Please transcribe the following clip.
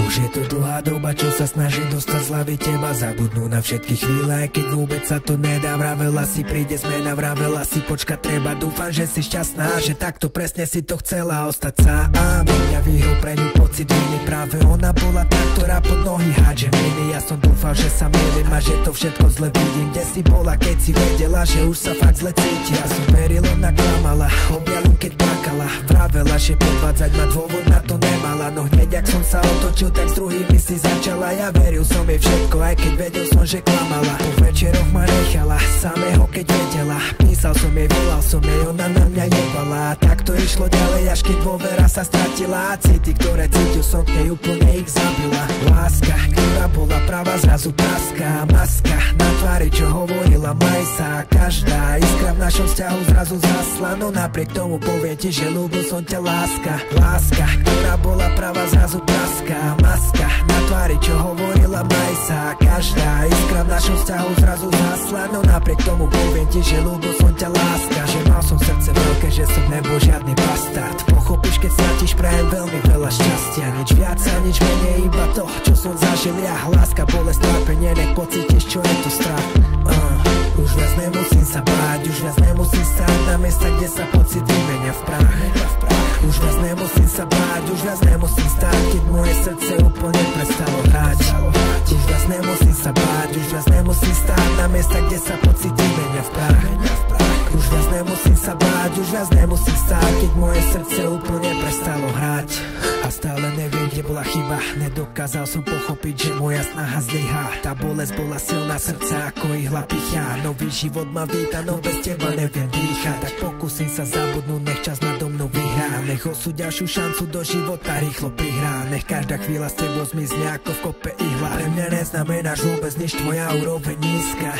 Už je to dlhá doba, čo sa snaží dostať z hlavy teba. Zabudnú na všetky chvíle, aj keď vôbec sa to nedá. Vravela si príde zmena, vravela si počkať treba. Dúfam, že si šťastná, že takto presne si to chcela ostať sám. Ja vyhrou pre ňu pocit viny, práve ona bola tá, ktorá pod nohy hádže miny. Ja som dúfal, že sa mýlim a že to všetko zle vidím. Kde si bola, keď si vedela, že už sa fakt zle cíti. Ja som veril, ona klamala, objavím, keď plakala. Vravela, že podvádzať ma dôvod na to nemala. No hneď, ak som sa otočil, tak s druhými si začala. Ja veril som jej všetko, aj keď vedel som, že klamala. Po večeroch ma nechala, samého keď vedela. Písal som jej, volal som jej, ona na mňa jebala. A tak to išlo ďalej, až keď dôvera sa stratila. A city, ktoré cítil som k nej, úplne ich zabila. Láska, ktorá bola pravá, zrazu praska. Maska na tvári, čo hovorila maj sa. Každá iskra v našom vzťahu zrazu zasla. No napriek tomu poviem ti, že ľúbil som ťa, láska. Láska, ktorá bola pravá, zrazu praska. Maska na tvári, čo hovorila maj sa. Každá iskra v našom vzťahu zrazu zasla. No napriek tomu poviem ti, že ľúbil som ťa, láska. Že mal som srdce veľké, že som nebol žiadny bastard. Pochopíš, keď stratíš, prajem veľmi veľa šťastia. Nič viac a nič menej, iba to, čo som zažil ja. Láska, bolesť, trápenie, nech pocítiš, čo je to strach. Už viac nemusím sa báť, už viac nemusím stáť na miesta, kde sa pocit vymenia v prach. Už viac nemusím sa báť, už viac nemusím stáť, keď moje srdce úplne prestalo hrať. Už viac nemusím sa báť, už viac nemusím stáť na miesta, kde sa pocit vymenia v prach. Už viac nemusím sa báť, už viac nemusím stáť, keď moje srdce úplne prestalo hrať. A stále neviem, kde bola chyba, nedokázal som pochopiť, že moja snaha zlyhá. Tá bolesť bola silná, srdce ako ihla pichá. Nový život ma víta, no bez teba neviem dýchať. Tak pokúsim sa zabudnúť, nech čas nado mnou vyhrá. Nech osud ďalšiu šancu do života rýchlo prihrá. Nech každá chvíľa s tebou zmizne ako v kope ihla. Pre mňa neznamenáš vôbec nič, tvoja úroveň nízka.